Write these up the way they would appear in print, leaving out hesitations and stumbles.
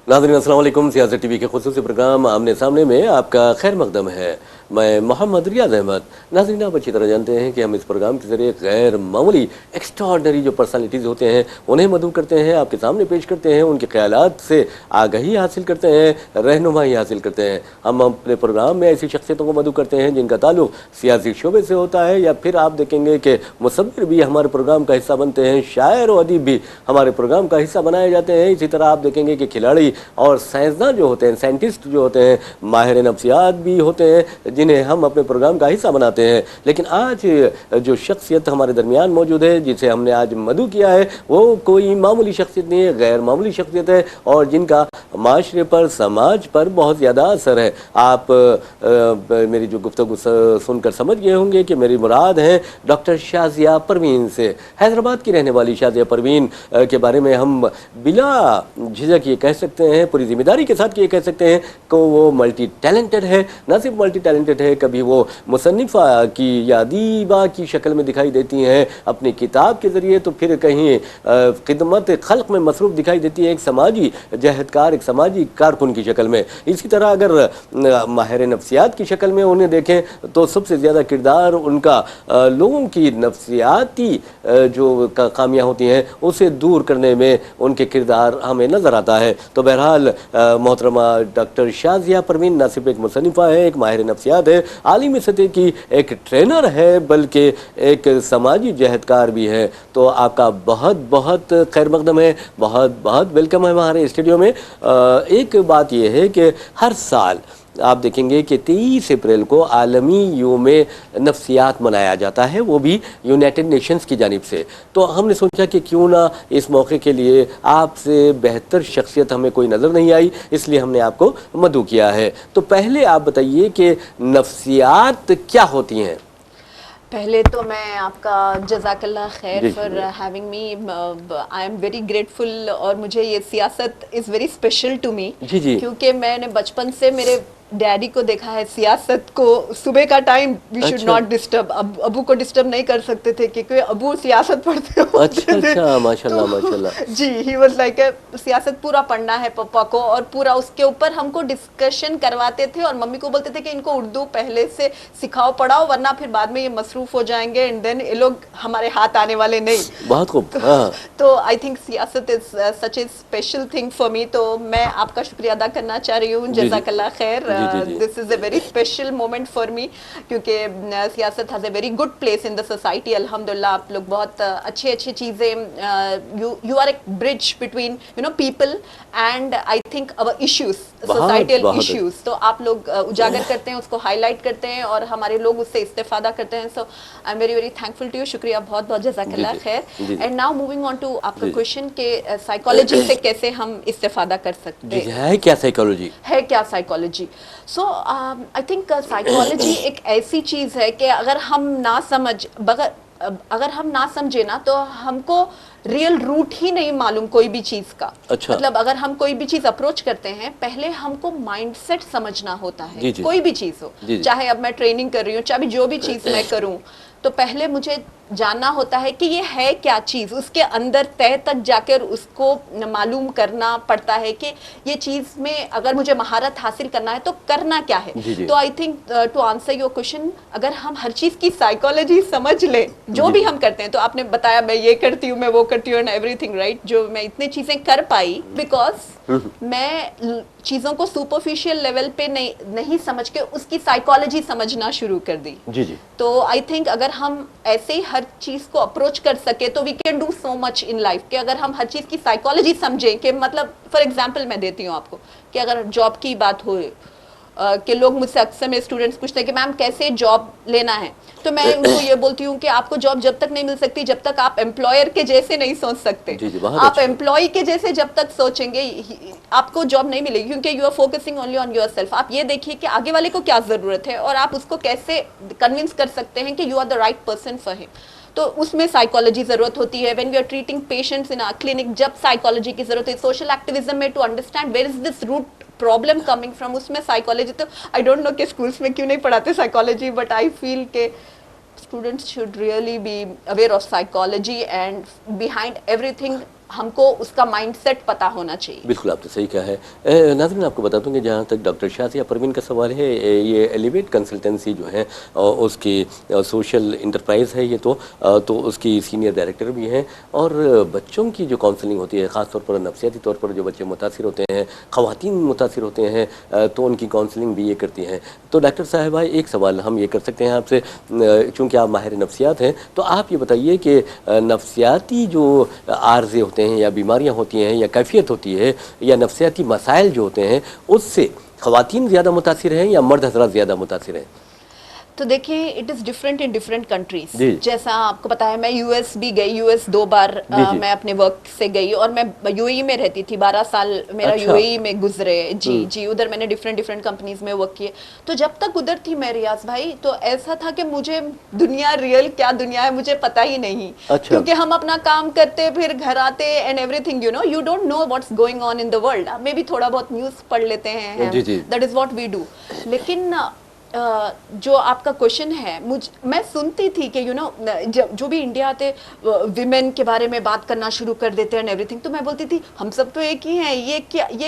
नाज़रीन अस्सलाम वालेकुम। सियासत टीवी के खुसूसी प्रोग्राम आमने सामने में आपका खैर मकदम है। मैं मोहम्मद रियाज अहमद। नाज़रीन, आप अच्छी तरह जानते हैं कि हम इस प्रोग्राम के ज़रिए गैर मामूली एक्स्ट्राऑर्डिनरी जो पर्सनालिटीज़ होते हैं उन्हें मदऊ करते हैं, आपके सामने पेश करते हैं, उनके ख्यालात से आगाही हासिल करते हैं, रहनुमाई हासिल करते हैं। हम अपने प्रोग्राम में ऐसी शख्सियतों को मदऊ करते हैं जिनका ताल्लुक सियासी शोबे से होता है, या फिर आप देखेंगे कि मुसव्विर भी हमारे प्रोग्राम का हिस्सा बनते हैं, शायर और अदीब भी हमारे प्रोग्राम का हिस्सा बनाए जाते हैं। इसी तरह आप देखेंगे कि खिलाड़ी और साइंसदान जो होते हैं, साइंटिस्ट जो होते हैं, माहिर नफ्सियात भी होते हैं जिन्हें हम अपने प्रोग्राम का हिस्सा बनाते हैं। लेकिन आज जो शख्सियत हमारे दरमियान मौजूद है, जिसे हमने आज मदऊ किया है, वो कोई मामूली शख्सियत नहीं है, गैर मामूली शख्सियत है और जिनका माशरे पर, समाज पर बहुत ज़्यादा असर है। आप मेरी जो गुफ्तगू सुनकर समझ गए होंगे कि मेरी मुराद है डॉक्टर शाज़िया परवीन से। हैदराबाद की रहने वाली शाज़िया परवीन के बारे में हम बिला झिझक ये कह सकते हैं, पूरी जिम्मेदारी के साथ ये कह सकते हैं कि वो मल्टी टैलेंटेड है। न सिर्फ मल्टी टैलेंटेड है, कभी वो मुसन्निफ़ा की या अदीबा की शक्ल में दिखाई देती हैं अपनी किताब के ज़रिए, तो फिर कहीं खिदमत खल्क़ में मसरूफ़ दिखाई देती है, एक समाजी जहदकार, एक समाजी कारकुन की शक्ल में। इसी तरह अगर माहिर नफ्सियात की शक्ल में उन्हें देखें तो सबसे ज़्यादा किरदार उनका लोगों की नफ्सियाती जो खामियाँ होती हैं उसे दूर करने में उनके किरदार हमें नज़र आता है। तो बहरहाल मोहतरमा डॉक्टर शाज़िया परवीन न सिर्फ एक मुसन्निफ़ा है, एक माहिर नफ्सियात है, आलिमी सतह की एक ट्रेनर है, बल्कि एक समाजी जहदकार भी है। तो आपका बहुत बहुत खैर मकदम है, बहुत बहुत वेलकम है हमारे स्टूडियो में। एक बात यह है कि हर साल आप देखेंगे कि 23 अप्रैल को आलमी यूम नफ्सियात मनाया जाता है, वो भी यूनाइटेड नेशंस की जानिब से। तो हमने सोचा कि क्यों ना इस मौके के लिए आपसे बेहतर शख्सियत हमें कोई नज़र नहीं आई, इसलिए हमने आपको मदऊ किया है। तो पहले आप बताइए कि नफ्सियात क्या होती हैं। पहले तो मैं आपका जज़ाकल्लाह खैर for having me. I am very grateful और मुझे ये Siasat is very special to me, क्योंकि मैंने बचपन से मेरे डैडी को देखा है सियासत को। सुबह का time we should not disturb, अबू को डिस्टर्ब नहीं कर सकते थे क्योंकि अबू सियासत पढ़ते होते थे। अच्छा, माशाल्लाह माशाल्लाह। जी, ही वाज लाइक सियासत पूरा पढ़ना है पापा को, और पूरा उसके ऊपर हमको डिस्कशन करवाते थे, और मम्मी को बोलते थे कि इनको उर्दू पहले से सिखाओ, पढ़ाओ, वरना फिर बाद में ये मसरूफ हो जाएंगे एंड देन ये लोग हमारे हाथ आने वाले नहीं। बहुत खूब। तो आई थिंक सियासत is such A special thing for me. तो मैं आपका शुक्रिया अदा करना चाह रही हूँ, जज़ाकल्लाह खैर। This is a very special moment for me, क्योंकि Siasat has a very good place in the society. अल्हम्दुलिल्लाह आप लोग बहुत अच्छी अच्छी चीज़ें, you are a bridge between people and I think our issues, societal issues. तो आप लोग उजागर करते हैं, उसको हाईलाइट करते हैं और हमारे लोग उससे इस्तेफादा करते हैं। So I am very very thankful to you. शुक्रिया, बहुत बहुत जज़ाकल्लाह खैर। And now moving on to आपका क्वेश्चन के साइकोलॉजी से कैसे हम इस्तेफादा कर सकते हैं। है क्या साइकोलॉजी? है क्या psychology? So I think psychology एक ऐसी चीज़ है कि अगर हम ना समझे ना, तो हमको रियल रूट ही नहीं मालूम कोई भी चीज़ का। अच्छा। मतलब अगर हम कोई भी चीज़ अप्रोच करते हैं, पहले हमको माइंडसेट समझना होता है। कोई भी चीज़ हो, चाहे अब मैं ट्रेनिंग कर रही हूँ, चाहे जो भी चीज़ मैं करूँ, तो पहले मुझे जानना होता है कि ये है क्या चीज़, उसके अंदर तह तक जाकर उसको मालूम करना पड़ता है कि ये चीज़ में अगर मुझे महारत हासिल करना है तो करना क्या है। तो I think to answer your question, अगर हम हर चीज़ की साइकोलॉजी समझ ले, जो भी हम करते हैं, तो आपने बताया मैं ये करती हूँ, मैं वो करती हूँ एंड एवरीथिंग राइट, जो मैं इतनी चीज़ें कर पाई बिकॉज मैं चीज़ों को सुपरफिशियल लेवल पे नहीं समझ के उसकी साइकोलॉजी समझना शुरू कर दी। तो आई थिंक अगर हम ऐसे ही हर चीज को अप्रोच कर सके तो we can do so much in life. कि अगर हम हर चीज की साइकोलॉजी समझें, कि मतलब फॉर एग्जांपल मैं देती हूँ आपको कि अगर जॉब की बात हो, कि लोग मुझसे अक्सर मेरे स्टूडेंट्स पूछते हैं कि मैम कैसे जॉब लेना है, तो मैं उनको ये बोलती हूँ कि आपको जॉब जब तक नहीं मिल सकती जब तक आप एम्प्लॉयर के जैसे नहीं सोच सकते। आप एम्प्लॉय के जैसे जब तक सोचेंगे आपको जॉब नहीं मिलेगी, क्योंकि you are focusing only on yourself. आप ये देखिए कि आगे वाले को क्या जरूरत है और आप उसको कैसे कन्विंस कर सकते हैं कि you are the right person for him. तो उसमें साइकोलॉजी जरूरत होती है। When we are treating patients in our clinic, जब साइकोलॉजी की जरूरत है। सोशल एक्टिविज्म में to understand where is this root problem coming from, उसमें साइकोलॉजी, तो आई डोंट नो कि स्कूल्स में क्यों नहीं पढ़ाते साइकोलॉजी, बट आई फील के students should really be aware of psychology and behind everything हमको उसका माइंडसेट पता होना चाहिए। बिल्कुल, आपने सही कहा है। नाज़रीन, आपको बता दूं कि जहाँ तक डॉक्टर शाज़िया परवीन का सवाल है, ये एलिवेट कंसल्टेंसी जो है उसकी सोशल इंटरप्राइज है ये, तो उसकी सीनियर डायरेक्टर भी हैं, और बच्चों की जो काउंसलिंग होती है, ख़ास तौर पर नफ्सियाती तौर पर जो बच्चे मुतासिर होते हैं, ख़वातीन मुतासिर होते हैं, तो उनकी काउंसलिंग भी ये करती हैं। तो डॉक्टर साहिबा, एक सवाल हम ये कर सकते हैं आपसे, चूँकि आप माहिर नफ्सियात हैं, तो आप ये बताइए कि नफ्सियाती जो आर्ज़े होते हैं या बीमारियां होती हैं या कैफियत होती है या नफ्सियाती मसाइल जो होते हैं, उससे ख़वातीन ज़्यादा मुतासिर हैं या मर्द हज़रात ज़्यादा मुतासिर हैं? तो देखिए, it is different in different countries. जैसा आपको पता है, मैं यूएस भी गई, यूएस 2 बार मैं अपने वर्क से गई, और मैं यूएई में रहती थी, 12 साल मेरा यूएई में गुजरे। जी, उधर मैंने डिफरेंट कंपनीज में वर्क किए। तो जब तक उधर थी मैं, रियाज भाई, तो ऐसा था कि मुझे दुनिया रियल क्या दुनिया है मुझे पता ही नहीं। क्योंकि हम अपना काम करते, फिर घर आते, and everything, you don't know what's going on in the world. Maybe थोड़ा बहुत न्यूज़ पढ़ लेते हैं, that is what we do. लेकिन जो आपका क्वेश्चन है, मैं सुनती थी कि जो भी इंडिया आते विमेन के बारे में बात करना शुरू कर देते हैं एवरीथिंग, तो मैं बोलती थी हम सब तो एक ही हैं, ये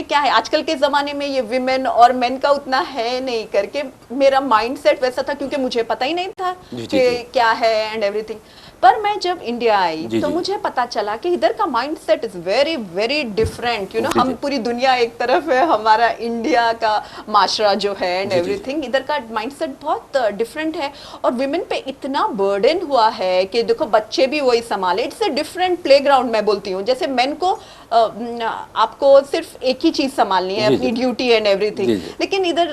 क्या है, आजकल के ज़माने में ये विमेन और मेन का उतना है नहीं करके मेरा माइंडसेट वैसा था, क्योंकि मुझे पता ही नहीं था कि क्या है एंड एवरीथिंग। पर मैं जब इंडिया आई तो मुझे पता चला कि इधर का mindset is very very different. हम पूरी दुनिया एक तरफ है, हमारा इंडिया का माशरा जो है एंड एवरीथिंग, इधर का माइंडसेट बहुत डिफरेंट है। और विमेन पे इतना बर्डन हुआ है कि देखो बच्चे भी वही संभाले। इट्स अ डिफरेंट प्लेग्राउंड, मैं बोलती हूँ। जैसे मेन को आपको सिर्फ एक ही चीज संभालनी है, अपनी ड्यूटी एंड एवरीथिंग, लेकिन इधर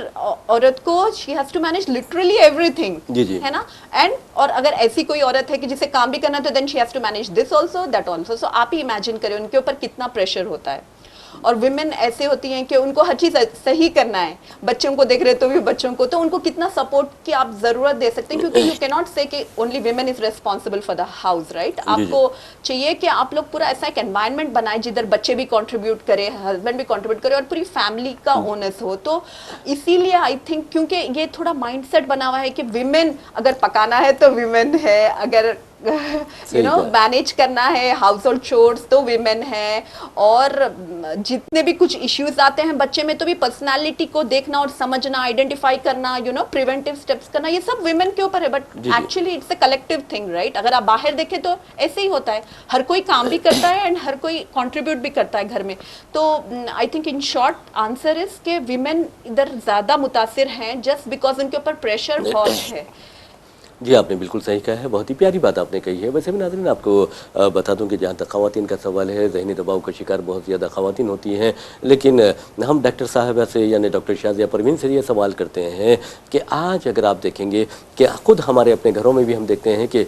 औरत को she has to manage literally everything, है ना। एंड और अगर ऐसी कोई औरत है कि जिसे काम भी करना, तो then she has to manage this also that also. So आप ही इमेजिन करें उनके ऊपर कितना प्रेशर होता है। और विमेन ऐसे होती हैं कि उनको हर चीज सही करना है, बच्चों को देख रहे तो भी बच्चों को, तो उनको कितना सपोर्ट की आप जरूरत दे सकते हैं, क्योंकि यू कैन नॉट से कि only women is responsible for the house, right. आपको चाहिए कि आप लोग पूरा ऐसा एक एनवायरनमेंट बनाए जिधर बच्चे भी कंट्रीब्यूट करें, हस्बैंड भी कंट्रीब्यूट करे, और पूरी फैमिली का ओनर्स हो। तो इसीलिए आई थिंक, क्योंकि ये थोड़ा माइंडसेट बना हुआ है कि विमेन अगर पकाना है तो विमेन है, अगर मैनेज करना है हाउस होल्ड चोर्स तो विमेन है, और जितने भी कुछ इश्यूज आते हैं बच्चे में, तो भी पर्सनालिटी को देखना और समझना, आइडेंटिफाई करना, प्रिवेंटिव स्टेप्स करना, ये सब विमेन के ऊपर है। But actually it's a collective thing, right. अगर आप बाहर देखें तो ऐसे ही होता है, हर कोई काम भी करता है एंड हर कोई कंट्रीब्यूट भी करता है घर में। तो I think in short answer is के विमेन इधर ज्यादा मुतासिर हैं, जस्ट बिकॉज उनके ऊपर प्रेशर बहुत है। जी, आपने बिल्कुल सही कहा है, बहुत ही प्यारी बात आपने कही है। वैसे भी नाज़रीन, आपको बता दूं कि जहाँ तक ख़वातीन का सवाल है, ज़हनी दबाव का शिकार बहुत ज़्यादा ख़वातीन होती हैं, लेकिन हम डॉक्टर साहिबा से यानी डॉक्टर शाज़िया परवीन से ये सवाल करते हैं कि आज अगर आप देखेंगे कि ख़ुद हमारे अपने घरों में भी हम देखते हैं कि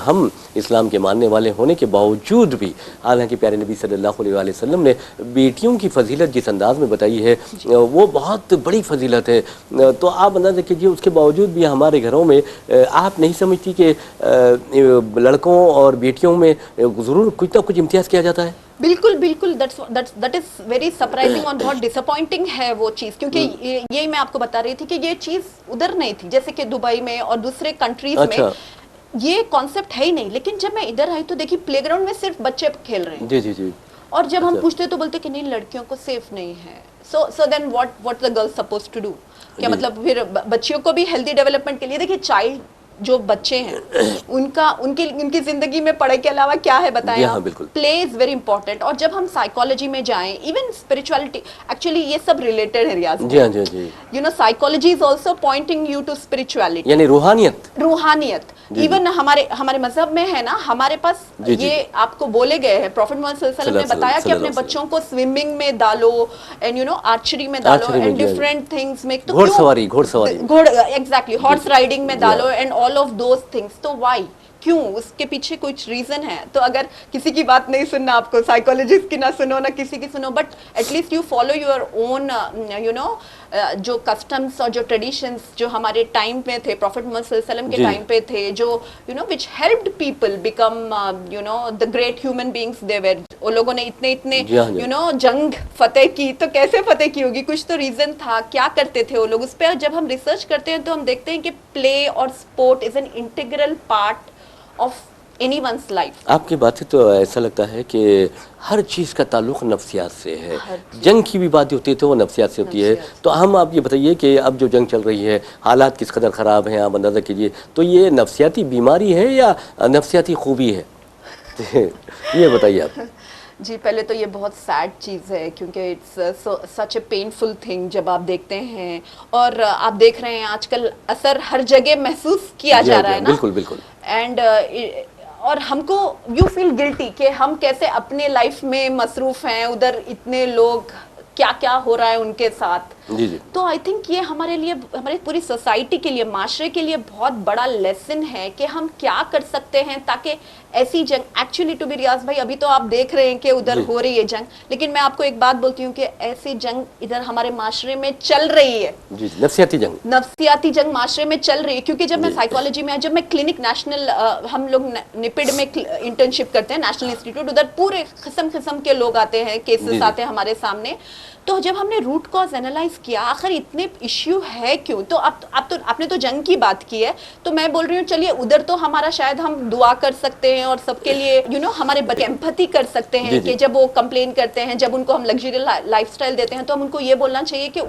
हम इस्लाम के मानने वाले होने के बावजूद भी, हालांकि प्यारे नबी सल्लल्लाहु अलैहि वसल्लम ने बेटियों की फजीलत जिस अंदाज में बताई है वो बहुत बड़ी फजीलत है। तो आप अंदाज़ा कीजिए, उसके बावजूद भी हमारे घरों में आप नहीं समझती कि लड़कों और बेटियों में ज़रूर कुछ ना कुछ इम्तियाज़ किया जाता है? बिल्कुल बिल्कुल, दैट इज वेरी सरप्राइजिंग और बहुत डिसअपॉइंटिंग है वो चीज़, क्योंकि यही मैं आपको बता रही थी कि ये चीज़ उधर नहीं थी, जैसे कि दुबई में और दूसरे कंट्रीज में ये कॉन्सेप्ट है ही नहीं। लेकिन जब मैं इधर आई तो देखी प्लेग्राउंड में सिर्फ बच्चे खेल रहे हैं। जी जी जी। और जब हम पूछते तो बोलते कि नहीं, लड़कियों को सेफ नहीं है। So then what the girl suppose to do, क्या मतलब फिर बच्चियों को भी हेल्दी डेवलपमेंट के लिए, देखिए चाइल्ड जो बच्चे हैं उनकी जिंदगी में पढ़ाई के अलावा क्या है बताएं आप? Play is very important. और जब हम साइकोलॉजी में जाएं, इवन स्पिरिचुअलिटी, एक्चुअली ये सब रिलेटेड है रियाज। जी हाँ जी जी। Psychology is also pointing you to spirituality, यानी रूहानियत। इवन हमारे मजहब में है ना, हमारे पास ये आपको बोले गए हैं, प्रॉफिट मोहम्मद सल्लल्लाहु अलैहि वसल्लम ने बताया कि अपने बच्चों को स्विमिंग में डालो एंड आर्चरी में डालो एंड डिफरेंट थिंग्स में, तो घोड़सवारी एग्जैक्टली हॉर्स राइडिंग में डालो and all of those things. तो व्हाई, क्यों, उसके पीछे कुछ रीजन है। तो अगर किसी की बात नहीं सुनना, आपको साइकोलॉजिस्ट की ना सुनो ना किसी की सुनो, but at least you follow your own जो कस्टम्स और जो ट्रेडिशंस जो हमारे टाइम में थे, प्रॉफिट मोहम्मद सल्लल्लाहु अलैहि वसल्लम के टाइम पे थे, जो which helped people become the great human beings they were. वो लोगों ने इतने जंग फतेह की, तो कैसे फतेह की होगी, कुछ तो रीजन था, क्या करते थे वो लोग। उस पर जब हम रिसर्च करते हैं तो हम देखते हैं कि प्ले और sport is an integral part of anyone's life. आपकी बात से तो ऐसा लगता है कि हर चीज़ का ताल्लुक नफ्सियात से है। जंग की भी बात होती है तो वो नफ्सियात से होती है। तो हम आप ये बताइए कि अब जो जंग चल रही है, हालात किस कदर ख़राब हैं, आप अंदाज़ा कीजिए। तो ये नफ्सियाती बीमारी है या नफ्सियाती खूबी है? ये बताइए आप। जी, पहले तो ये बहुत सैड चीज़ है क्योंकि it's such A painful thing जब आप देखते हैं, और आप देख रहे हैं आजकल असर हर जगह महसूस किया जा रहा है ना। बिल्कुल बिल्कुल। एंड और हमको यू फील गिल्टी कि हम कैसे अपने लाइफ में मसरूफ हैं, उधर इतने लोग क्या क्या हो रहा है उनके साथ। जी जी। तो आई थिंक ये हमारे लिए, हमारी पूरी सोसाइटी के लिए, माशरे के लिए बहुत बड़ा लेसन है कि हम क्या कर सकते हैं ताकि ऐसी जंग, एक्चुअली टू बी रियाज भाई, अभी तो आप देख रहे हैं कि उधर हो रही है जंग, लेकिन मैं आपको एक बात बोलती हूँ कि ऐसी जंग इधर हमारे माशरे में चल रही है। जी, नफ्सियाती जंग माशरे में चल रही है। क्योंकि जब मैं साइकोलॉजी में, जब मैं क्लिनिक नेशनल, हम लोग निपिड में इंटर्नशिप करते हैं, नेशनल इंस्टीट्यूट, उधर पूरे किस्म के लोग आते हैं, केसेस आते हैं हमारे सामने। तो जब हमने रूट कॉज एनालाइज किया, आखिर इतने इश्यू है क्यों, तो आपने तो जंग की बात की है, तो मैं बोल रही हूँ चलिए उधर तो हमारा शायद हम दुआ कर सकते हैं और सबके लिए हमारे एम्पैथी कर सकते हैं कि जब वो कंप्लेन करते हैं, जब उनको हम लग्जरी लाइफस्टाइल देते हैं, तो हम उनको ये बोलना चाहिए कि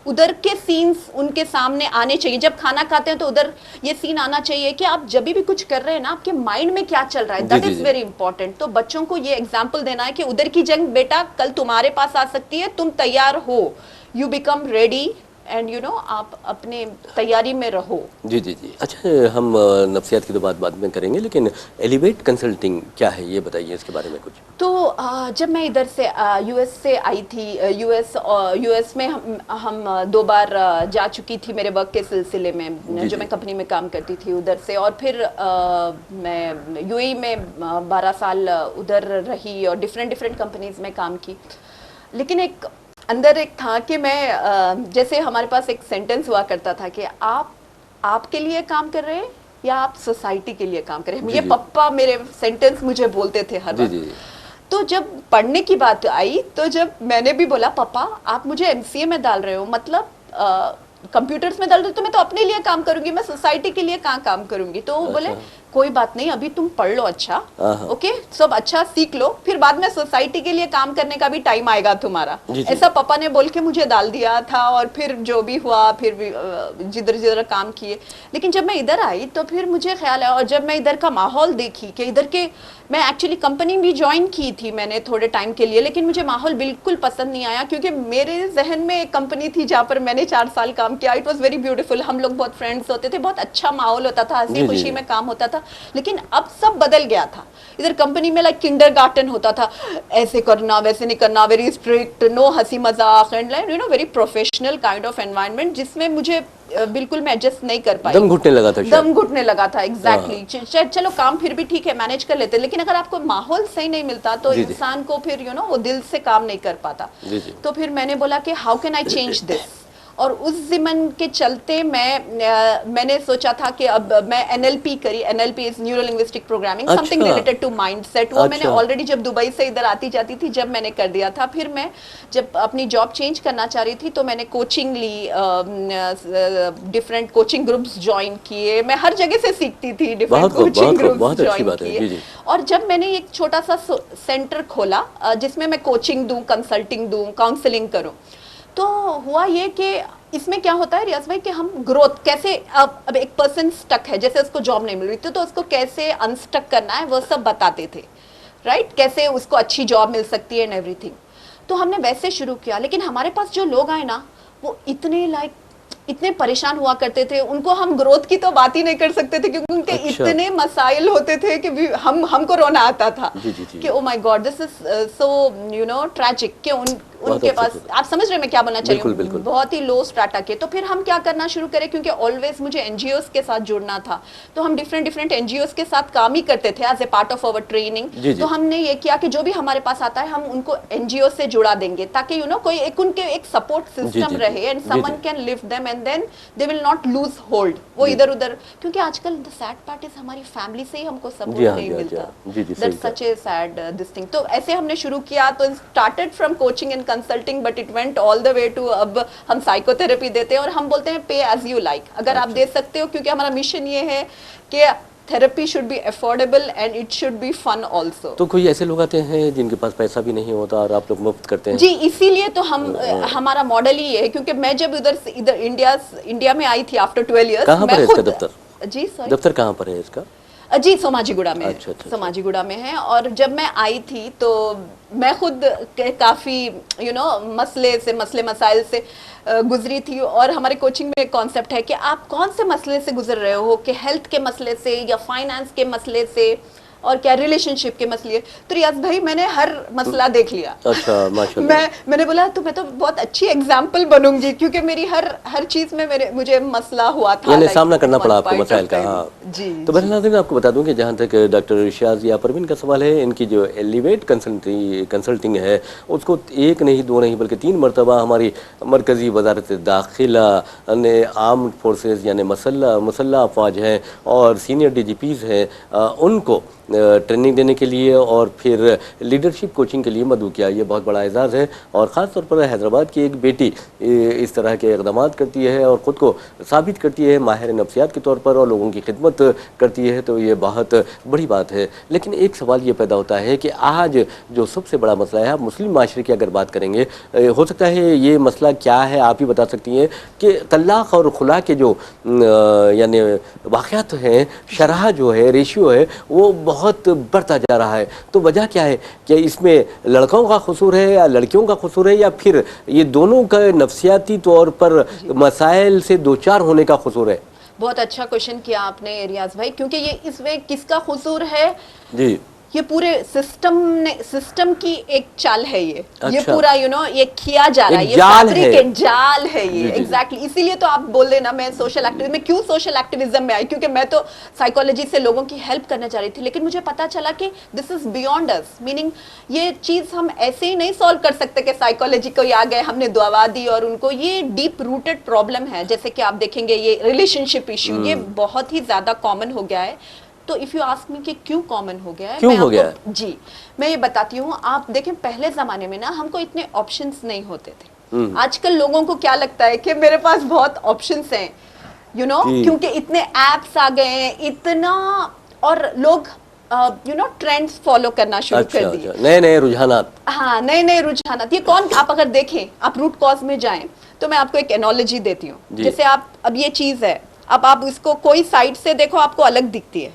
उधर के सीन्स उनके सामने आने चाहिए। जब खाना खाते हैं तो उधर ये सीन आना चाहिए कि आप जब भी कुछ कर रहे हैं ना, आपके माइंड में क्या चल रहा है, दैट इज वेरी इंपॉर्टेंट। तो बच्चों को ये एग्जांपल देना है कि उधर की जंग बेटा कल तुम्हारे पास आ सकती है, तुम तैयार हो, यू बिकम रेडी एंड आप अपने तैयारी में रहो। जी जी जी। अच्छा, हम नफ्सियात की तो बात बाद में करेंगे, लेकिन एलिवेट कंसल्टिंग क्या है ये बताइए इसके बारे में कुछ। तो जब मैं इधर से यूएस से आई थी, यूएस में हम 2 बार जा चुकी थी मेरे वर्क के सिलसिले में, जो मैं कंपनी में काम करती थी उधर से, और फिर मैं यूएई में 12 साल उधर रही और डिफरेंट कंपनीज में काम की। लेकिन अंदर एक था कि मैं, जैसे हमारे पास एक सेंटेंस हुआ करता था कि आप आपके लिए काम कर रहे हैं या आप सोसाइटी के लिए काम कर रहे हैं। ये पप्पा मेरे सेंटेंस मुझे बोलते थे हर वक्त। तो जब पढ़ने की बात आई, तो जब मैंने भी बोला पापा आप मुझे एमसीए में डाल रहे हो, मतलब कंप्यूटर्स में डाल रहे हो, तो मैं तो अपने लिए काम करूंगी, मैं सोसाइटी के लिए कहाँ काम करूंगी। तो वो बोले कोई बात नहीं, अभी तुम पढ़ लो, अच्छा ओके, सब अच्छा सीख लो, फिर बाद में सोसाइटी के लिए काम करने का भी टाइम आएगा तुम्हारा। ऐसा पापा ने बोल के मुझे डाल दिया था, और फिर जो भी हुआ, फिर भी जिधर काम किए। लेकिन जब मैं इधर आई तो फिर मुझे ख्याल आया, और जब मैं इधर का माहौल देखी कि इधर के, मैं एक्चुअली कंपनी भी ज्वाइन की थी मैंने थोड़े टाइम के लिए, लेकिन मुझे माहौल बिल्कुल पसंद नहीं आया, क्योंकि मेरे जहन में एक कंपनी थी जहाँ पर मैंने 4 साल काम किया। इट वॉज वेरी ब्यूटीफुल, हम लोग बहुत फ्रेंड्स होते थे, बहुत अच्छा माहौल होता था, हंसी खुशी में काम होता था। लेकिन अब सब बदल गया था। इधर कंपनी में लाइक किंडरगार्टन होता था, ऐसे करना वैसे नहीं करना, वेरी स्ट्रिक्ट, नो हंसी मजाक, and very professional kind of environment, जिसमें मुझे बिल्कुल मैं एडजस्ट नहीं कर पाई। दम घुटने लगा था एग्जैक्टली। चलो काम फिर भी ठीक है, मैनेज कर लेते, लेकिन अगर आपको माहौल सही नहीं मिलता तो इंसान को फिर वो दिल से काम नहीं कर पाता। तो फिर मैंने बोला कि how can I change this, और उस ज़िमन के चलते मैंने सोचा था कि अब मैं एनएलपी करी। NLP is neuro linguistic programming, something related to mindset. वो मैंने ऑलरेडी जब दुबई से इधर आती जाती थी जब मैंने कर दिया था। फिर मैं जब अपनी जॉब चेंज करना चाह रही थी तो मैंने कोचिंग ली, डिफरेंट कोचिंग ग्रुप्स ज्वाइन किए। मैं हर जगह से सीखती थी, डिफरेंट कोचिंग ग्रुप्स ज्वाइन किए। और जब मैंने एक छोटा सा सेंटर खोला जिसमें मैं कोचिंग दूं, कंसल्टिंग दूं, काउंसलिंग करूं, तो हुआ ये कि इसमें क्या होता है रियाज भाई कि हम ग्रोथ कैसे, अब एक पर्सन स्टक है, जैसे उसको जॉब नहीं मिल रही थी तो उसको कैसे अनस्टक करना है वो सब बताते थे, राइट, कैसे उसको अच्छी जॉब मिल सकती है एंड एवरीथिंग। तो हमने वैसे शुरू किया। लेकिन हमारे पास जो लोग आए ना, वो इतने परेशान हुआ करते थे, उनको हम ग्रोथ की तो बात ही नहीं कर सकते थे, क्योंकि उनके इतने मसाइल होते थे कि हमको रोना आता था कि oh my God, this is so tragic, कि उनके पास, आप समझ रहे हैं मैं क्या बोलना चाहिए, बिल्कुल। बहुत ही लो स्ट्रैटा के। तो फिर हम क्या करना शुरू करें, क्योंकि ऑलवेज मुझे एनजीओस के साथ जुड़ना था, तो हम डिफरेंट एनजीओस के साथ काम ही करते थे as a part of our training. तो हमने ये किया कि जो भी हमारे पास आता है हम उनको एनजीओ से जुड़ा देंगे, ताकि कोई उनके एक सपोर्ट सिस्टम रहे, and someone can lift them and then they will not lose hold, वो इधर उधर। क्योंकि आजकल द सैड पार्ट इज हमारी फैमिली से ही हमको सपोर्ट नहीं मिलता, that's such a sad this thing. तो ऐसे हमने शुरू किया। तो started from coaching and consulting, but it went all the way to अब हम साइकोथेरेपी देते हैं, और हम बोलते हैं पे एज यू लाइक, अगर आप दे सकते हो, क्योंकि हमारा मिशन ये है कि therapy should be affordable and it should be fun also. तो कोई ऐसे लोग आते हैं जिनके पास पैसा भी नहीं होता और आप लोग मुफ्त करते हैं? जी, इसीलिए तो हम हमारा मॉडल ही है, क्योंकि मैं जब इधर इंडिया में आई थी आफ्टर 12 इयर्स। कहाँ पर है इसका दफ्तर? जी सॉरी, दफ्तर कहाँ पर है इसका? जी सोमाजीगुड़ा में। अच्छा, अच्छा, सोमाजीगुड़ा में है। और जब मैं आई थी तो मैं खुद काफ़ी मसले मसाइल से गुजरी थी। और हमारे कोचिंग में एक कॉन्सेप्ट है कि आप कौन से मसले से गुजर रहे हो, कि हेल्थ के मसले से या फाइनेंस के मसले से और क्या रिलेशनशिप के मसले। तो रियाज भाई मैंने हर मसला देख लिया। अच्छा, माशाल्लाह। मैंने बोला तो मैं तो बहुत अच्छी एग्जाम्पल बनूंगी, क्योंकि मेरी हर चीज में मुझे मसला हुआ था, यानी सामना करना पड़ा आपको मसाइल का। हाँ जी। तो बहन नाज़रीन, आपको बता दूं कि जहाँ तक डॉक्टर शाज़िया परवीन का सवाल है, इनकी जो एलिवेट कंसल्टिंग है उसको 1 नहीं 2 नहीं बल्कि 3 मरतबा हमारी मरकज़ी वजारत दाखिला ने आर्म्ड फोर्सेस यानी मुसल्लह अफवाज हैं और सीनियर DGPs हैं, उनको ट्रेनिंग देने के लिए और फिर लीडरशिप कोचिंग के लिए मदऊ किया। ये बहुत बड़ा एजाज़ है। और ख़ास तौर पर हैदराबाद की एक बेटी इस तरह के इक़दामात करती है और ख़ुद को साबित करती है माहिर नफ्सियात के तौर पर और लोगों की खिदमत करती है, तो ये बहुत बड़ी बात है। लेकिन एक सवाल ये पैदा होता है कि आज जो सबसे बड़ा मसला है, आप मुस्लिम माशरे की अगर बात करेंगे, हो सकता है ये मसला क्या है आप ही बता सकती हैं कि तलाक़ और खुला के जो यानी वाक़यात हैं, शरह जो है, रेशियो है, वो बहुत बढ़ता जा रहा है। तो वजह क्या है? क्या इसमें लड़कों का कसूर है या लड़कियों का कसूर है, या फिर ये दोनों का नफ्सियाती तौर पर मसाइल से दो चार होने का कसूर है? बहुत अच्छा क्वेश्चन किया आपने रियाज भाई, क्योंकि ये इसमें किसका कसूर है? जी, ये पूरे सिस्टम की एक चाल है ये। अच्छा। ये पूरा ये किया जा रहा है, ये फैब्रिकेट जाल है ये। एग्जैक्टली इसीलिए तो आप बोल रहे ना, मैं सोशल एक्टिविज्म में क्यों सोशल एक्टिविज्म में आई, क्योंकि मैं तो साइकोलॉजी से लोगों की हेल्प करना चाह रही थी। लेकिन मुझे पता चला कि this is beyond us, meaning ये चीज हम ऐसे ही नहीं सॉल्व कर सकते कि साइकोलॉजी को आ गए, हमने दवा दी और उनको। ये डीप रूटेड प्रॉब्लम है। जैसे कि आप देखेंगे ये रिलेशनशिप इश्यू, ये बहुत ही ज्यादा कॉमन हो गया है। तो इफ यू आस्क मी कि क्यों कॉमन हो गया है, क्यों हो गया है? जी मैं ये बताती हूँ। आप देखें पहले जमाने में ना हमको इतने ऑप्शंस नहीं होते थे। आजकल लोगों को क्या लगता है कि मेरे पास बहुत ऑप्शंस हैं, क्योंकि इतने एप्स आ गए हैं, इतना, और लोग ट्रेंड्स फॉलो करना शुरू कर दिए। नए रुझानात। हाँ, नए रुझानात। ये कौन, आप अगर देखें, आप रूट कॉज में जाएं, तो मैं आपको एक एनोलॉजी देती हूँ। जैसे आप, अब ये चीज है, अब आप इसको कोई साइड से देखो आपको अलग दिखती है,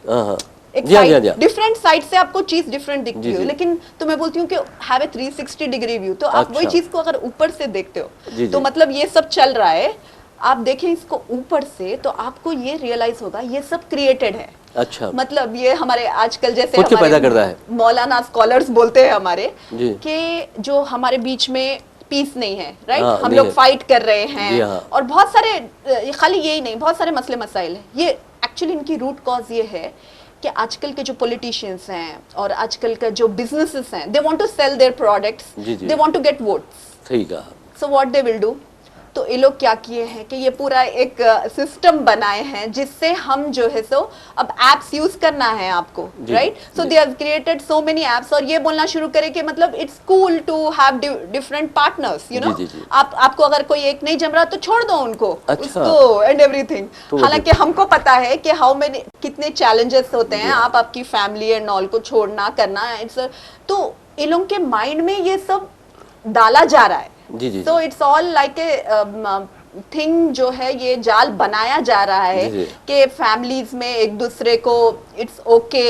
एक साइड डिफरेंट साइड से आपको चीज डिफरेंट दिखती है। लेकिन तो मैं बोलती हूँ कि हैव ए 360 डिग्री व्यू। तो आप वही चीज को अगर ऊपर से देखते हो तो मतलब ये सब चल रहा है, आप देखें इसको ऊपर से तो आपको ये रियलाइज होगा ये सब क्रिएटेड है। अच्छा, मतलब ये हमारे आजकल जैसे हमारे पैदा करता है, मौलाना स्कॉलर्स बोलते हैं हमारे कि जो हमारे बीच में पीस नहीं है, राइट? हम लोग फाइट कर रहे हैं और बहुत सारे, खाली यही नहीं, बहुत सारे मसले मसाइल हैं। ये एक्चुअली इनकी रूट कॉज ये है कि आजकल के जो पॉलिटिशियंस हैं और आजकल का जो बिजनेसेस हैं, they want to sell their products, they want to get votes. सही कहा। So what they will do, तो ये लोग क्या किए हैं कि ये पूरा एक सिस्टम बनाए हैं जिससे हम जो है सो अब एप्स यूज करना है आपको, right? So they have created so many apps और ये बोलना शुरू करें कि मतलब it's cool to have different partners, आपको अगर कोई एक नहीं जम रहा तो छोड़ दो उनको, उसको एंड एवरीथिंग। हालांकि हमको पता है कि हाउ मेनी, कितने चैलेंजेस होते हैं, आप आपकी फैमिली एंड ऑल को छोड़ना करना, तो इन लोगों के माइंड में ये सब डाला जा रहा है। So it's all like a thing जो है, ये जाल बनाया जा रहा है कि फैमिलीज में एक दूसरे को it's okay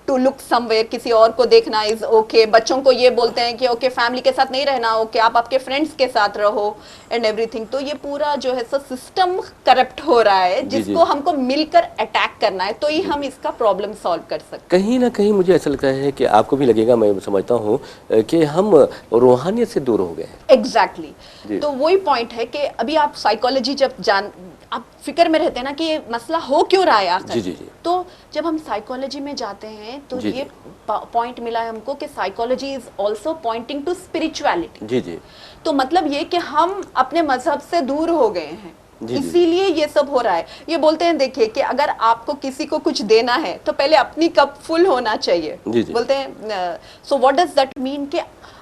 to look somewhere, किसी और को देखना इज ओके। बच्चों को ये बोलते हैं कि ओके फैमिली के साथ नहीं रहना, ओके आप आपके फ्रेंड्स के साथ रहो एंड एवरीथिंग। तो ये पूरा जो है सिस्टम करप्ट हो रहा है, जिसको हमको मिलकर अटैक करना है, तो ही हम इसका प्रॉब्लम सॉल्व कर सकते हैं। कहीं ना कहीं मुझे ऐसा लगता है कि आपको भी लगेगा, मैं समझता हूँ कि हम रूहानियत से दूर हो गए। एग्जैक्टली। तो वही पॉइंट है कि अभी आप साइकोलॉजी जब आप फिक्र में रहते हैं ना कि ये मसला हो क्यों रहा है आखिर, तो जब हम साइकोलॉजी में जाते हैं तो ये पॉइंट मिला है हमको कि psychology is also pointing to spirituality. तो मतलब ये कि हम अपने मजहब से दूर हो गए हैं, इसीलिए ये सब हो रहा है। ये बोलते हैं, देखिए कि अगर आपको किसी को कुछ देना है तो पहले अपनी कप फुल होना चाहिए, बोलते हैं। So what does that mean कि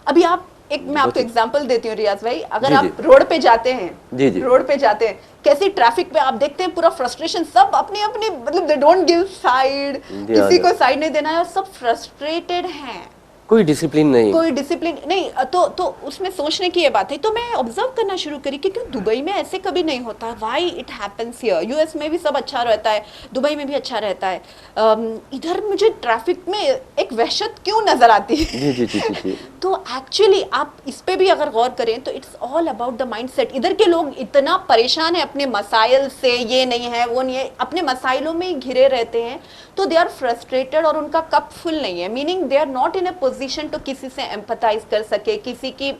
अभी आप एक मैं आपको एग्जांपल देती हूँ रियाज भाई, अगर आप रोड पे जाते हैं, रोड पे जाते हैं, कैसी ट्रैफिक पे आप देखते हैं पूरा फ्रस्ट्रेशन, सब अपनी अपनी मतलब दे डोंट गिव साइड, किसी को साइड नहीं देना है और सब फ्रस्ट्रेटेड हैं, कोई डिसिप्लिन नहीं। तो उसमें सोचने की ये बात है। तो मैं ऑब्जर्व करना शुरू करी कि क्यों दुबई में ऐसे कभी नहीं होता, why it happens here. US में भी सब अच्छा रहता है, दुबई में भी अच्छा रहता है, इधर मुझे ट्रैफिक में एक वहशत क्यों नजर आती है। जी। तो एक्चुअली आप इस पे भी अगर गौर करें तो it's all about the mindset. इधर के लोग इतना परेशान है अपने मसाइल से, ये नहीं है वो नहीं है, अपने मसाइलों में ही घिरे रहते हैं, तो दे आर फ्रस्ट्रेटेड और उनका कप फुल नहीं है, meaning they are not in a position to किसी से एम्पैथाइज कर सके, किसी की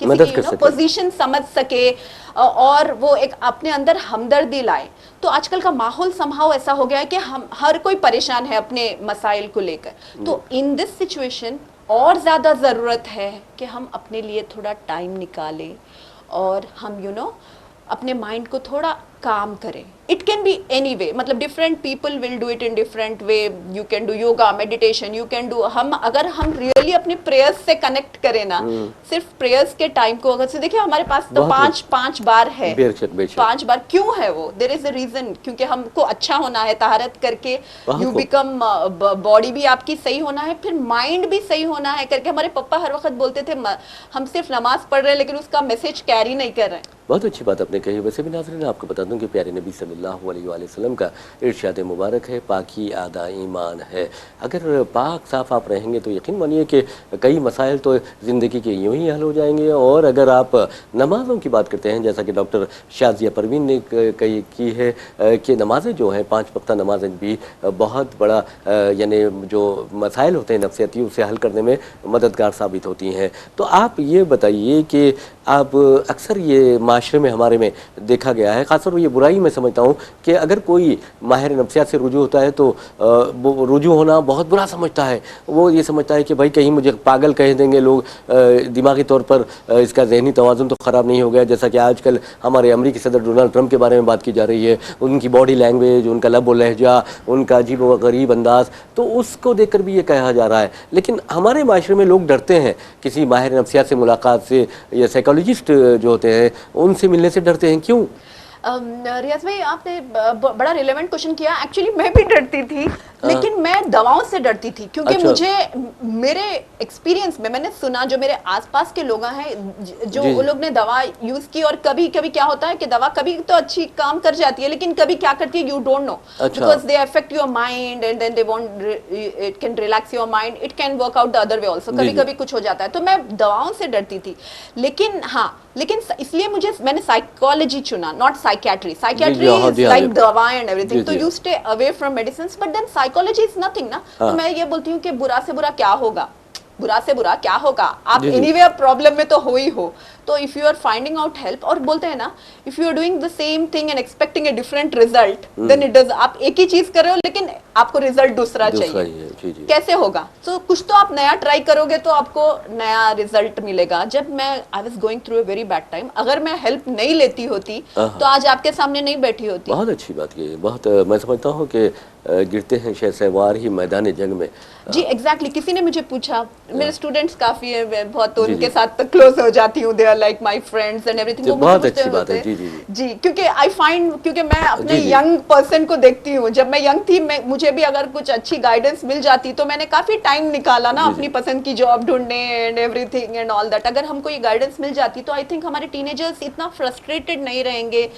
पोजीशन समझ सके और वो एक अपने अंदर हमदर्दी लाए। तो आजकल का माहौल समहाउ ऐसा हो गया है कि हम हर कोई परेशान है अपने मसाइल को लेकर। तो इन दिस सिचुएशन और ज्यादा जरूरत है कि हम अपने लिए थोड़ा टाइम निकालें और हम अपने माइंड को थोड़ा काम करें। It can be any way, मतलब different people will do it in different way. You can do yoga, meditation, you can do, अगर हम रियली अपने प्रेयर्स से कनेक्ट करें ना, सिर्फ प्रेयर्स के टाइम को अगर से देखिए, हमारे पास तो पांच बार है, 5 बार क्यों है वो, देयर इज अ रीजन, क्योंकि हमको अच्छा होना है, तहारत करके यू बिकम, बॉडी भी आपकी सही होना है, फिर माइंड भी सही होना है करके। हमारे पापा हर वक्त बोलते थे हम सिर्फ नमाज पढ़ रहे हैं लेकिन उसका मैसेज कैरी नहीं कर रहे हैं। बहुत अच्छी बात आपने कही। वैसे भी नाज़रीन, आपको बता दूं कि प्यारे नबी सल्लल्लाहु अलैहि वसल्लम का इरशाद मुबारक है, पाकी आधा ईमान है। अगर पाक साफ आप रहेंगे तो यकीन मानिए कि कई मसाइल तो ज़िंदगी के यूं ही हल हो जाएंगे। और अगर आप नमाज़ों की बात करते हैं, जैसा कि डॉक्टर शाज़िया परवीन ने की है कि नमाज़ें जो हैं, 5 वक्त नमाज़ें भी बहुत बड़ा यानी जो मसाइल होते हैं नफ्सियाती, उसे हल करने में मददगार साबित होती हैं। तो आप ये बताइए कि आप अक्सर ये माशरे में हमारे में देखा गया है, ख़ासतौर ये बुराई मैं समझता हूँ कि अगर कोई माहिर नफ्सियात से रुजू होता है तो वो रुजू होना बहुत बुरा समझता है। वो ये समझता है कि भाई कहीं मुझे पागल कह देंगे लोग, दिमागी तौर पर इसका जहनी तवाज़ुन तो ख़राब नहीं हो गया। जैसा कि आजकल हमारे अमरीकी सदर डोनाल्ड ट्रंप के बारे में बात की जा रही है, उनकी बॉडी लैंग्वेज, उनका लब व लहजा, उनका अजीब व गरीब अंदाज़, तो उसको देख कर भी ये कहा जा रहा है। लेकिन हमारे माशरे में लोग डरते हैं किसी माहिर नफ्सियात से मुलाकात से, या साइकोलॉजिस्ट जो होते हैं उनसे मिलने से डरते हैं, क्यों? रियाज भाई, आपने बड़ा रिलेवेंट क्वेश्चन किया। एक्चुअली मैं भी डरती थी, लेकिन मैं दवाओं से डरती थी, क्योंकि मुझे मेरे एक्सपीरियंस में मैंने सुना, जो मेरे आसपास के लोग हैं जो वो लोग ने दवा यूज की, और कभी कभी क्या होता है कि दवा कभी तो अच्छी काम कर जाती है लेकिन कभी क्या करती है you don't know, because they affect your mind and then they want, it can relax your mind, it can work out the other way also, कभी कभी कुछ हो जाता है। तो मैं दवाओं से डरती थी, लेकिन इसलिए मैंने साइकोलॉजी चुना, not psychiatry. Psychiatry is like दवा एंड एवरीथिंग, तो you stay away from medicines, but then psychology is nothing ना। तो मैं ये बोलती हूँ कि बुरा से बुरा क्या होगा, बुरा से बुरा क्या होगा, आप एनीवे प्रॉब्लम में तो हो ही हो। तो if you are finding out help, और बोलते हैं ना, if you are doing the same thing and expecting a different result, then it does, आप एक ही चीज कर रहे हो लेकिन आपको रिजल्ट दूसरा चाहिए, कैसे होगा? तो कुछ तो आप नया ट्राई करोगे तो आपको नया रिजल्ट मिलेगा। जब मैं I was going through a very bad time, अगर मैं हेल्प नहीं लेती होती तो आज आपके सामने नहीं बैठी होती। बहुत अच्छी बात ये, बहुत मैं समझता हूँ कि गिरते हैं शहसवार ही मैदान जंग में। जी एग्जैक्टली। किसी ने मुझे पूछा, मेरे स्टूडेंट्स काफी है बहुत, तो उनके साथ तो क्लोज हो जाती हूँ, they are like my friends and everything. बहुत अच्छी बात है। जी क्योंकि आई फाइंड, क्योंकि मैं अपने यंग पर्सन को देखती हूँ, जब मैं यंग थी, मुझे भी अगर कुछ अच्छी गाइडेंस मिल जाती तो मैंने काफी टाइम निकाला ना अपनी पसंद की जॉब ढूंढने and everything and all that. अगर हमको ये गाइडेंस मिल जाती तो आई थिंक हमारे टीनेजर्स इतना फ्रस्ट्रेटेड नहीं रहेंगे,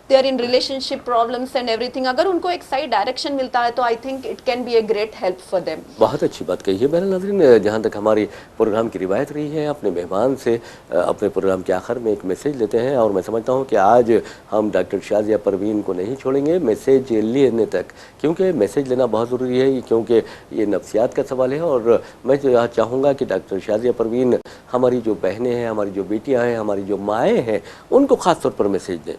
they are in relationship problems and everything। अगर उनको एक सही डायरेक्शन मिलता है तो I think it can B a great help for them. बहुत अच्छी बात कही है। बहरहाल नाज़रीन, जहाँ तक हमारी प्रोग्राम की रिवायत रही है, अपने मेहमान से अपने प्रोग्राम के आखिर में एक मैसेज लेते हैं, और मैं समझता हूँ कि आज हम डॉक्टर शाज़िया परवीन को नहीं छोड़ेंगे मैसेज लेने तक, क्योंकि मैसेज लेना बहुत ज़रूरी है, क्योंकि ये नफ्सियात का सवाल है। और मैं चाहूँगा कि डॉक्टर शाज़िया परवीन हमारी जो बहनें हैं, हमारी जो बेटियाँ हैं, हमारी जो माएँ हैं, उनको ख़ास तौर पर मैसेज दें।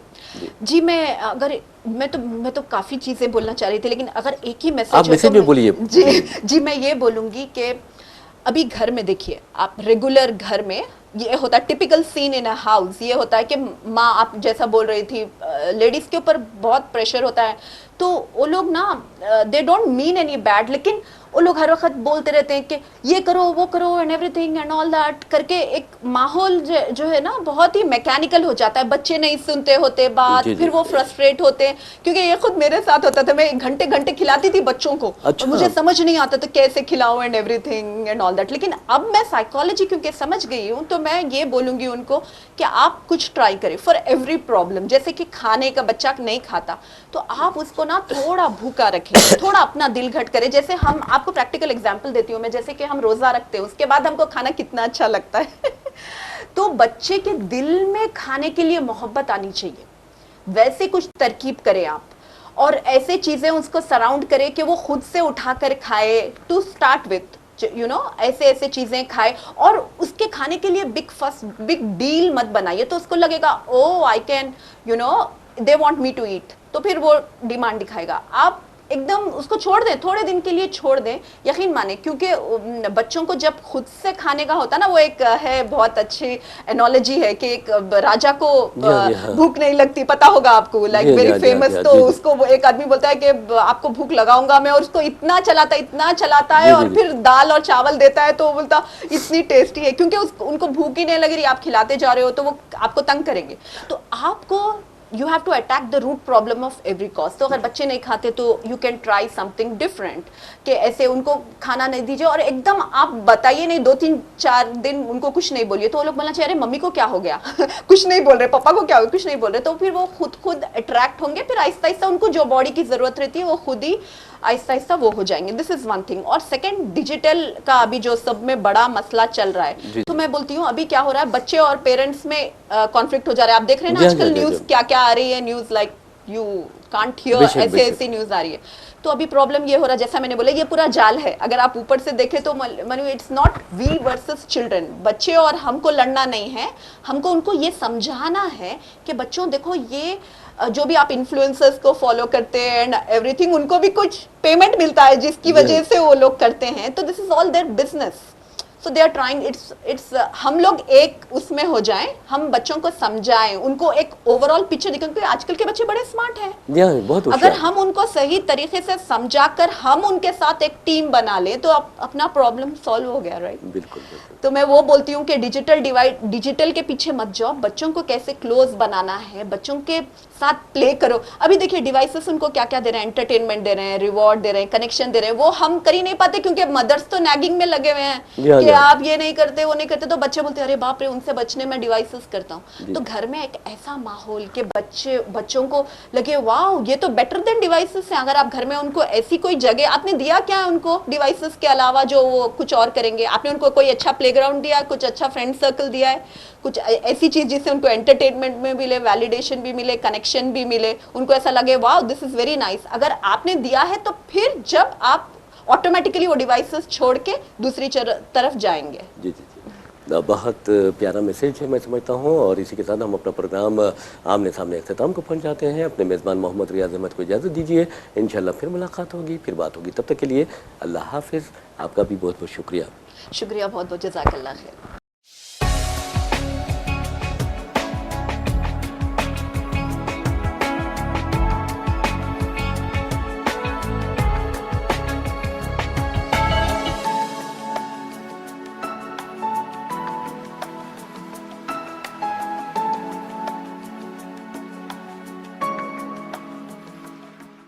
जी मैं तो काफी चीजें बोलना चाह रही थी, लेकिन अगर एक ही मैसेज आप मैसेज में बोलिए। जी मैं ये बोलूंगी कि अभी घर में देखिए, आप रेगुलर घर में ये होता है, typical seen in a house ये होता है कि माँ, आप जैसा बोल रही थी, लेडीज के ऊपर बहुत प्रेशर होता है, तो वो लोग ना they don't mean any bad, लेकिन वो लोग हर वक्त बोलते रहते हैं कि ये करो वो करो and everything and all that करके एक माहौल जो है ना बहुत ही मैकेनिकल हो जाता है। बच्चे नहीं सुनते होते बात, फिर वो फ्रस्ट्रेट होते हैं, क्योंकि ये खुद मेरे साथ होता था। मैं घंटे घंटे खिलाती थी बच्चों को, अच्छा। मुझे समझ नहीं आता था कैसे खिलाऊं and everything and all that. लेकिन अब मैं साइकोलॉजी क्योंकि समझ गई हूँ, तो मैं ये बोलूंगी उनको कि आप कुछ ट्राई करें फॉर एवरी प्रॉब्लम। जैसे कि खाने का बच्चा नहीं खाता, तो आप उसको ना थोड़ा भूखा रखें, थोड़ा अपना दिल घट करे। जैसे हम आपको प्रैक्टिकल एग्जांपल देती हूँ मैं, जैसे कि हम रोजा रखते हैं, उसके बाद हमको खाना कितना अच्छा लगता है तो बच्चे के दिल में खाने के लिए मोहब्बत आनी चाहिए, वैसे कुछ तरकीब करें आप, और ऐसे चीजें उसको सराउंड करें कि वो खुद से उठाकर खाए। टू स्टार्ट विथ ऐसे ऐसे चीजें खाए, और उसके खाने के लिए बिग डील मत बनाइए। तो उसको लगेगा oh I can they want me to eat, तो फिर वो डिमांड दिखाएगा। आप एकदम उसको छोड़ दें, थोड़े दिन के लिए छोड़ दें, यकीन माने, क्योंकि बच्चों को जब खुद से खाने का होता है ना, वो एक है बहुत अच्छी एनोलॉजी है कि एक राजा को भूख नहीं लगती, पता होगा आपको, लाइक वेरी फेमस। तो उसको वो एक आदमी बोलता है कि आपको भूख लगाऊंगा मैं, और उसको इतना चलाता है और फिर दाल और चावल देता है, तो वो बोलता इतनी टेस्टी है, क्योंकि उनको भूख ही नहीं लग रही, आप खिलाते जा रहे हो, तो वो आपको तंग करेंगे। तो आपको you have to attack the root problem of every cause। तो अगर बच्चे नहीं खाते तो you can try something different, कि ऐसे उनको खाना नहीं दीजिए, और एकदम आप बताइए नहीं, 2-3-4 दिन उनको कुछ नहीं बोलिए, तो वो लोग बोलना चाहिए अरे मम्मी को क्या हो गया कुछ नहीं बोल रहे, पापा को क्या हो गया, कुछ नहीं बोल रहे। तो फिर वो खुद अट्रैक्ट होंगे, फिर आहिस्ता आहिस्ता उनको जो बॉडी की जरूरत रहती है वो खुद ही आहिस्ता आहिस्ता वो हो जाएंगे। This is one thing. और सेकंड, डिजिटल का अभी जो सब में बड़ा मसला चल रहा है, तो मैं बोलती हूँ अभी क्या हो रहा है, बच्चे और पेरेंट्स में कॉन्फ्लिक्ट हो जा रहा है। आप देख रहे हैं ना आजकल न्यूज क्या क्या आ रही है, news like you can't hear, ऐसे न्यूज आ रही है। तो अभी प्रॉब्लम ये हो रहा है, जैसा मैंने बोला, ये पूरा जाल है। अगर आप ऊपर से देखें तो Manu, it's not V versus children. बच्चे और हमको लड़ना नहीं है, हमको उनको ये समझाना है कि बच्चों देखो, ये जो भी आप इन्फ्लुएंसर्स को फॉलो करते हैं एंड एवरीथिंग, उनको भी कुछ पेमेंट मिलता है जिसकी वजह से वो लोग करते हैं, तो this is all their business. So they are trying, it's हम लोग एक उसमें हो जाएं, हम बच्चों को समझाएं, उनको एक ओवरऑल पिक्चर दिखाएं, क्योंकि आजकल के बच्चे बड़े स्मार्ट हैं। बहुत अगर हम उनको सही तरीके से समझाकर हम उनके साथ एक टीम बना ले, तो अपना प्रॉब्लम सॉल्व हो गया, राइट? बिल्कुल। तो मैं वो बोलती हूँ कि डिजिटल के पीछे मत जाओ, बच्चों को कैसे क्लोज बनाना है, बच्चों के साथ प्ले करो। अभी देखिए डिवाइसेस उनको क्या क्या दे रहे हैं, एंटरटेनमेंट दे रहे हैं, रिवॉर्ड दे रहे हैं, कनेक्शन दे रहे हैं, वो हम कर ही नहीं पाते, क्योंकि मदर्स तो नैगिंग में लगे हुए हैं कि आप ये नहीं करते वो नहीं करते, तो बच्चे बोलते हैं अरे बाप रे, उनसे बचने में डिवाइसेस करता हूँ। तो घर में एक ऐसा माहौल के बच्चों को लगे वाओ ये तो बेटर देन डिवाइसेस है। अगर आप घर में उनको ऐसी कोई जगह आपने दिया क्या है उनको डिवाइसेस के अलावा जो वो कुछ और करेंगे, आपने उनको कोई अच्छा प्लेग्राउंड दिया, कुछ अच्छा फ्रेंड सर्कल दिया है, कुछ ऐसी चीज जिससे उनको एंटरटेनमेंट में मिले, वैलिडेशन भी मिले, कनेक्शन भी मिले, उनको ऐसा लगे wow this is very nice. अगर आपने दिया है तो फिर जब आप ऑटोमेटिकली वो डिवाइसेस छोड़ के दूसरी तरफ जाएंगे। जी जी जी, बहुत प्यारा मैसेज है मैं समझता हूँ। और इसी के साथ हम अपना प्रोग्राम आमने सामने अख्ताम को पहुँच जाते हैं। अपने मेज़बान मोहम्मद रियाज अहमद को इजाज़त दीजिए, इंशाल्लाह फिर मुलाकात होगी, फिर बात होगी। तब तक के लिए अल्लाह हाफिज़। आपका भी बहुत बहुत शुक्रिया। शुक्रिया, बहुत बहुत जज़ाकल्लाह खैर।